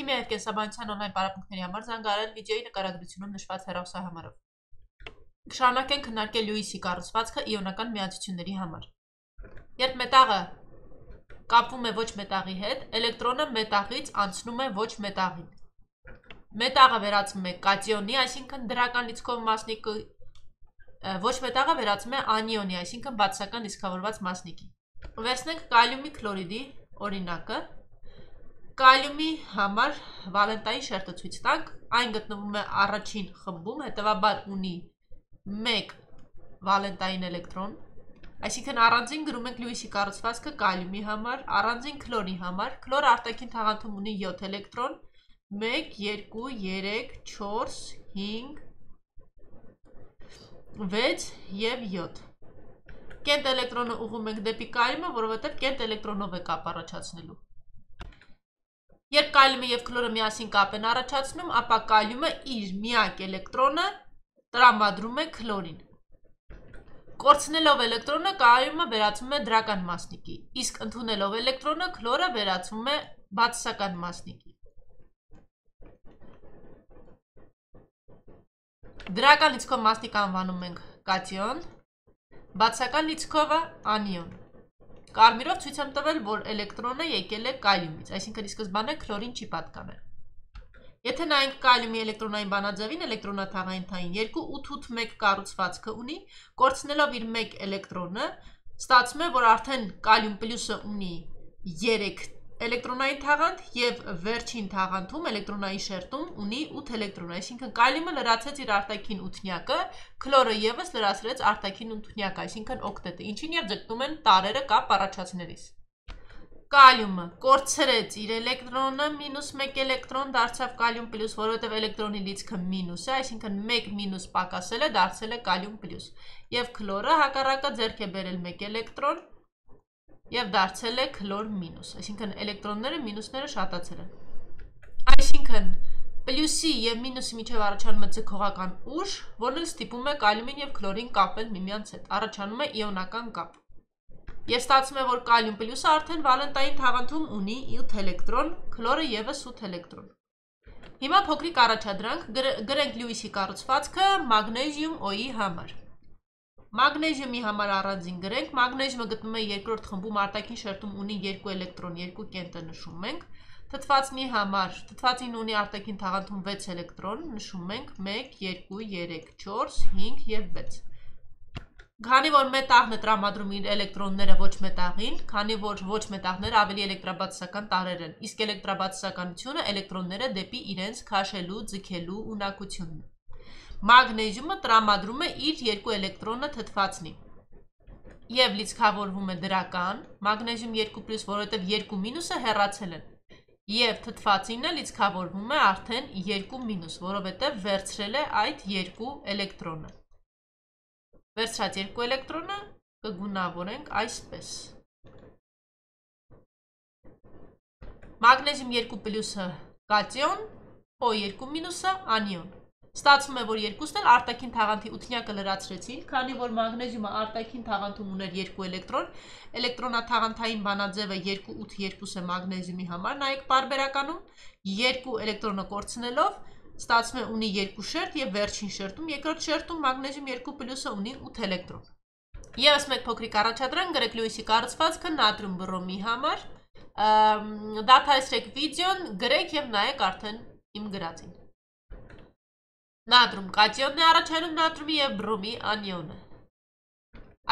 քիմիա և կենսաբանության օնլայն պարապմունքների համար զանգահարել վիդեոյի նկարագրությունում նշված հեռախոսահամարով։ Կշարունակենք քննարկել Լյուիսի կառուցվածքը իոնական միացությունների համար։ Երբ մետաղը կապվում է ոչ մետաղի հետ, էլեկտրոնը մետաղից անցնում է ոչ մետաղին։ Մետաղը վերածվում է կատիոնի, այսինքն դրական լիցքով մասնիկի, ոչ մետաղը վերածվում է անիոնի, այսինքն բացասական լիցքավորված մասնիկի։ Վերցնենք կալիումի քլորիդի օրինակը։ Կալիումի համար վալենտային շերտը ցույց տանք, այն գտնվում է առաջին խմբում, հետևաբար ունի 1 վալենտային էլեկտրոն, այսինքն առանձին գրում ենք Լյուիսի կառուցվածքը կալիումի համար, առանձին քլորի համար, քլորը արտաքին թաղանթում ունի 7 էլեկտրոն, 1, 2, 3, 4, 5, 6 և 7։ Կենտ էլեկտրոնը ուղղում ենք դեպի կալիումը, որովհետև կենտ էլեկտրոնով է կապ առաջացնելու։ Երբ կալիումը և քլորը միասին կապ են առաջացնում, ապա կալիումը իր միակ էլեկտրոնը տրամադրում է քլորին։ Կորցնելով էլեկտրոնը, կալիումը վերածվում է դրական մասնիկի, իսկ ընդունելով էլեկտրոնը, քլորը վերածվում է բացասական մասնիկի։ Դրական լիցքով մասնիկ անվանում ենք կատիոն, բացասական լիցքովը անիոն։ Կարմիրով ցույց եմ տվել, որ էլեկտրոնը եկել է կալիումից, այսինքն ի սկզբանե քլորին չի պատկանել։ Եթե նայենք կալիումի էլեկտրոնային բանաձևին, էլեկտրոնաթաղանթային 2 8-8-1 կառուցվածքը ունի, կորցնելով իր 1 էլեկտրոնը, ստացվում է, որ արդեն կալիում պլյուսը ունի 3 էլեկտրոնային թաղանթ և վերջին թաղանթում էլեկտրոնային շերտում ունի 8 էլեկտրոն, այսինքն կալիումը լրացրեց իր արտաքին ութնյակը, քլորը ևս լրացրեց արտաքին ութնյակը, այսինքն օկտետը, ինչին և ձգտում են տարրերը կապ առաջացնելիս։ Կալիումը կորցրեց իր էլեկտրոնը, -1 էլեկտրոն դարձավ կալիում պլյուս, որովհետև էլեկտրոնի լիցքը մինուս է, այսինքն 1 մինուս պակասել է, դարձել է կալիում պլյուս, և քլորը հակառակը ձեռք է բերել 1 էլեկտրոն և դարձել է քլոր մինուս, այսինքն էլեկտրոնները մինուսները շատացել են։ Այսինքն պլյուսի և մինուսի միջև առաջանում է ձգողական ուժ, որն էլ ստիպում է կալիումին և քլորին կապել միմյանց հետ, առաջանում է իոնական կապ։ Եվ ստացվում է, որ կալիում պլյուսը արդեն վալենտային թաղանթում ունի 8 էլեկտրոն, քլորը ևս 8 էլեկտրոն։ Հիմա փոքրիկ առաջադրանք, գրենք Լյուիսի կառուցվածքը մագնեզիում օ-ի համար։ Մագնեզիումի համար առանձին գրենք, մագնեզիումը գտնվում է երկրորդ խմբում, արտաքին շերտում ունի 2 էլեկտրոն, 2 կենտը նշում ենք։ Թթվածնի համար, թթվածինը ունի արտաքին թաղանթում 6 էլեկտրոն, նշում ենք 1, 2, 3, 4, 5 և 6։ Քանի որ մետաղն է տրամադրում իր էլեկտրոնները ոչ մետաղին, քանի որ ոչ մետաղները ավելի էլեկտրաբացասական տարրեր են, իսկ էլեկտրաբացասականությունը էլեկտրոնները դեպի իրենց քաշելու, ձգելու ունակությունն է։ Մագնեզիումը տրամադրում է իր 2 էլեկտրոնը թթվածնի և լիցքավորվում է դրական, մագնեզիում 2+, որովհետև 2 մինուսը հեռացել են, և թթվածինը լիցքավորվում է արդեն 2 մինուս, որովհետև վերցրել է այդ 2 էլեկտրոնը։ Վերցրած 2 էլեկտրոնը կգունավորենք այսպես։ Մագնեզիում 2 պլյուսը կատիոն, O2 մինուսը անիոն։ Ստացվում է, որ երկուսն էլ արտաքին թաղանթի ութնյակը լրացրեցին, քանի որ մագնեզիումը արտաքին թաղանթում ուներ 2 էլեկտրոն, էլեկտրոնաթաղանթային բանաձևը 2-8-2 է մագնեզիումի համար, նայեք պարբերականում, 2 էլեկտրոնը կորցնելով, ստացվում է ունի 2 շերտ և վերջին շերտում, երկրորդ շերտում մագնեզիում 2 պլյուսը ունի 8 էլեկտրոն։ Եվս մեկ փոքրիկ առաջադրանք, գրեք Լյուիսի կառուցվածքը նատրիում բրոմի համար, դադարեցրեք վիդեոն, գրեք և նայեք արդեն իմ գրածին։ Նատրիում կատիոնն է առաջանում նատրիումի և բրոմի անիոնը։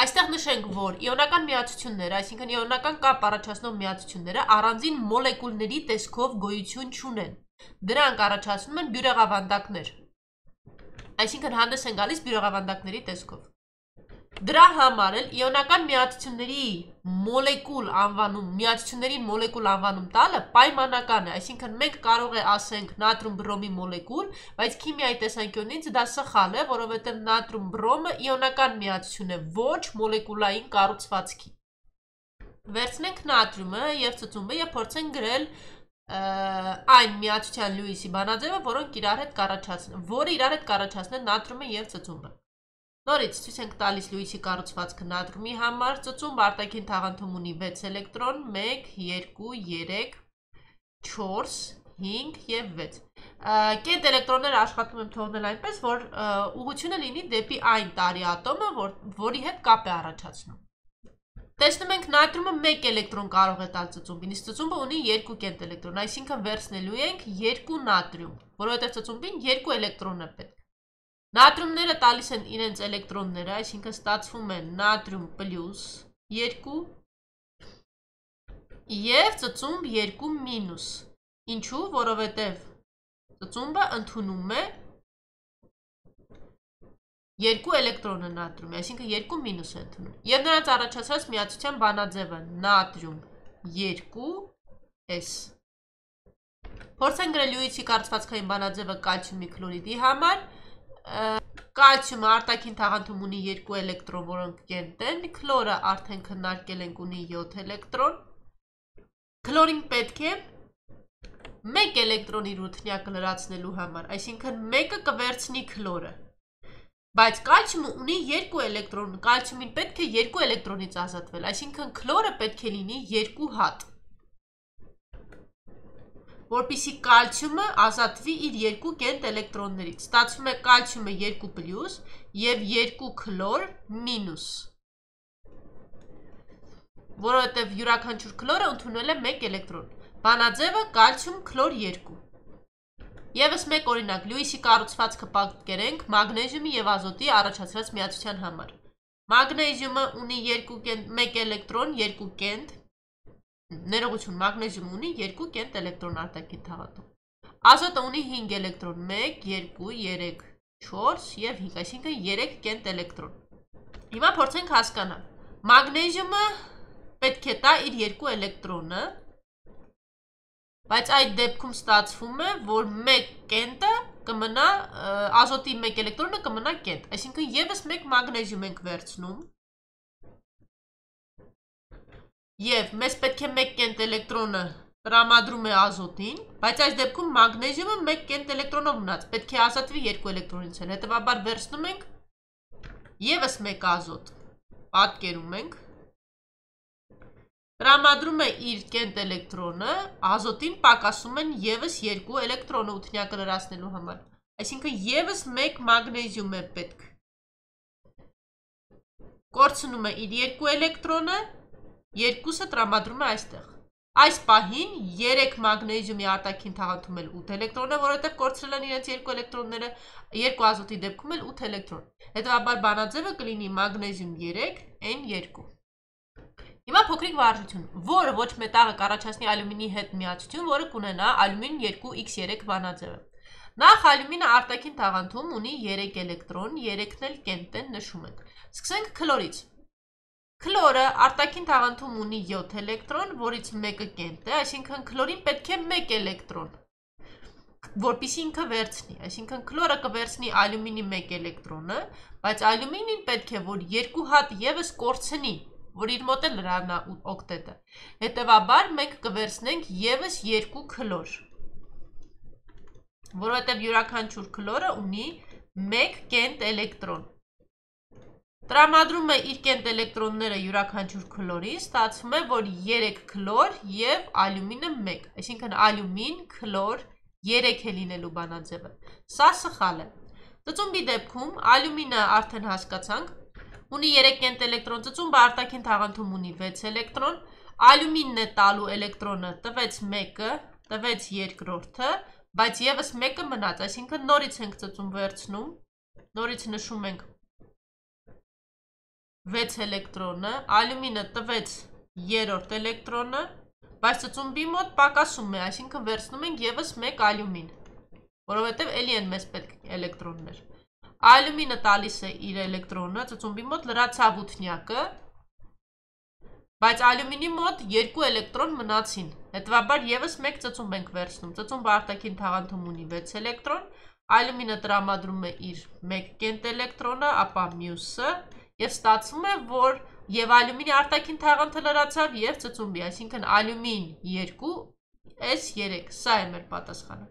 Այստեղ նշենք, որ իոնական միացությունները, այսինքն իոնական կապ առաջացնող միացությունները առանձին մոլեկուլների տեսքով գոյություն չունեն։ Դրանք առաջացնում են բյուրեղավանդակներ, այսինքն հանդես են գալիս բյուրեղավանդակների տեսքով։ Դրա համար էլ իոնական միացությունների մոլեկուլ անվանում տալը պայմանական է, այսինքն մենք կարող է ասենք նատրիում բրոմի մոլեկուլ, բայց քիմիայի տեսանկյունից դա սխալ է, որովհետև նատրիում բրոմը իոնական միացություն է, ոչ մոլեկուլային կառուցվածքի։ Վերցնենք նատրիումը և ծծումբը և փորձենք գրել այն միացության Լյուիսի բանաձևը, որը իրար հետ կառաջացնեն նատրիումը և ծծումբը։ Նորից ցույց ենք տալիս Լյուիսի կառուցվածքը նատրիումի համար, ծծումբը արտաքին թաղանթում ունի 6 էլեկտրոն, 1, 2, 3, 4, 5 և 6 Կենտ էլեկտրոնները աշխատում եմ թողնել այնպես, որ ուղղությունը լինի դեպի այն տարի ատոմը, որի հետ կապ է առաջացնում։ Տեսնում ենք նատրիումը 1 էլեկտրոն կարող է տալ ծծումբին, իսկ ծծումբը ունի 2 կենտ էլեկտրոն, այսինքն վերցնելու ենք 2 նատրիում, որովհետև ծծումբին 2 էլեկտրոն է պետք։ Նատրիումները տալիս են իրենց էլեկտրոնները, այսինքն ստացվում է նատրիում պլյուս 2 և ծծումբ 2 մինուս։ Ինչու, որովհետև ծծումբը ընդունում է 2 էլեկտրոնը նատրիումի, այսինքն 2 մինուս է ընդունում։ Եվ նրանց առաջացած միացության բանաձևը նատրիում 2S։ Փորձենք գրել Լյուիսի կառուցվածքային բանաձևը կալցիումի քլորիդի համար։ Կալցիումը արտաքին թաղանթում ունի 2 էլեկտրոն, որոնք կենտ են, քլորը արդեն քննարկել ենք ունի 7 էլեկտրոն։ Քլորին պետք է 1 էլեկտրոն իր ութնյակը լրացնելու համար, այսինքն 1-ը կվերցնի քլորը։ Բայց կալցիումը ունի 2 էլեկտրոն, կալցիումին պետք է 2 էլեկտրոնից ազատվել, այսինքն քլորը պետք է լինի 2 հատ, որպեսզի կալցիումը ազատվի իր 2 կենտ էլեկտրոններից։ Ստացվում է կալցիումը 2 պլյուս և 2 քլոր մինուս, որովհետև յուրաքանչյուր քլորը ընդունել է 1 էլեկտրոն։ Բանաձևը կալցիում քլոր 2։ Եվս մեկ օրինակ, Լյուիսի կառուցվածքը պատկերենք մագնեզիումի և ազոտի առաջացրած միացության համար։ Մագնեզիումը ունի 1 էլեկտրոն, 2 կենտ, ներողություն, մագնեզիումը ունի 2 կենտ էլեկտրոն արտաքին թաղանթում։ Ազոտը ունի 5 էլեկտրոն, 1, 2, 3, 4 և 5, այսինքն 3 կենտ էլեկտրոն։ Հիմա փորձենք հասկանալ։ Մագնեզիումը պետք է տա իր 2 էլեկտրոնը, բայց այդ դեպքում ստացվում է, որ 1 կենտը կմնա, ազոտի 1 էլեկտրոնը կմնա կենտ, այսինքն եվս 1 մագնեզիում ենք վերցնում և մեզ պետք է 1 կենտ էլեկտրոնը տրամադրում է ազոտին, բայց այս դեպքում մագնեզիումը 1 կենտ էլեկտրոնով մնաց, պետք է ազատվի 2 էլեկտրոնից էլ, հետևաբար վերցնում ենք եվս 1 ազոտ, պատկերում ենք, տրամադրում է իր կենտ էլեկտրոնը, ազոտին պակասում են եվս 2 էլեկտրոնը ութնյակը լրացնելու համար, այսինքն եվս 1 մագնեզիում է պետք։ Կորցնում է իր 2 էլեկտրոնը, 2-ը տրամադրում է այստեղ։ Այս պահին 3 մագնեզիումի արտաքին թաղանթում էլ 8 էլեկտրոն է, որովհետև կորցրել են իրենց 2 էլեկտրոնները, 2 ազոտի դեպքում էլ 8 էլեկտրոն։ Հետևաբար բանաձևը կլինի մագնեզիում 3, N2։ Հիմա փոքրիկ վարժություն, որը ոչ մետաղը կառաջացնի ալյումինի հետ միացություն, որը կունենա ալյումին 2x3 բանաձևը։ Նախ ալյումինը արտաքին թաղանթում ունի 3 էլեկտրոն, 3-ն էլ կենտ են, նշում ենք։ Սկսենք քլորից։ Քլորը արտաքին թաղանթում ունի 7 էլեկտրոն, որից 1-ը կենտ է, այսինքն քլորին պետք է 1 էլեկտրոն, որպեսզի ինքը վերցնի, այսինքն քլորը կվերցնի ալյումինի 1 էլեկտրոնը, բայց ալյումինին պետք է, որ 2 հատ եվս կորցնի, որ իր մոտ է լրանա օկտետը։ Հետևաբար մենք կվերցնենք եվս 2 քլոր, որովհետև յուրաքանչյուր քլորը ունի 1 կենտ էլեկտրոն։ Տրամադրում է իր կենտ էլեկտրոնները յուրաքանչյուր քլորի, ստացվում է, որ 3 քլոր և ալյումինը 1, այսինքն ալյումին, քլոր, 3 է լինելու բանաձևը։ Սա սխալ է։ Ծծումբի դեպքում ալյումինը արդեն հասկացանք, ունի 3 կենտ էլեկտրոն, ծծումբը արտաքին թաղանթում ունի 6 էլեկտրոն, ալյումինն է տալու էլեկտրոնը, տվեց 1-ը, տվեց 2-րդը, բայց եվս 1-ը մնաց, այսինքն նորից ենք ծծումբ վերցնում, նորից նշում ենք 6 էլեկտրոնը, ալյումինը տվեց 3-րդ էլեկտրոնը, բայց ծծումբի մոտ պակասում է, այսինքն վերցնում ենք եվս 1 ալյումին, որովհետև էլի են մեզ պետք էլեկտրոններ։ Ալյումինը տալիս է իր էլեկտրոնը, ծծումբի մոտ լրացավ ութնյակը, բայց ալյումինի մոտ 2 էլեկտրոն մնացին, հետևաբար եվս 1 ծծումբ ենք վերցնում, ծծումբը արտաքին թաղանթում ունի 6 էլեկտրոն, ալյումինը տրամադրում է իր 1 կենտ էլեկտրոնը, ապա մյուսը, և ստացվում է, որ և ալյումինի արտաքին թաղանթը լրացավ և ծծումբի, այսինքն ալյումին 2, S3, սա է մեր պատասխանը։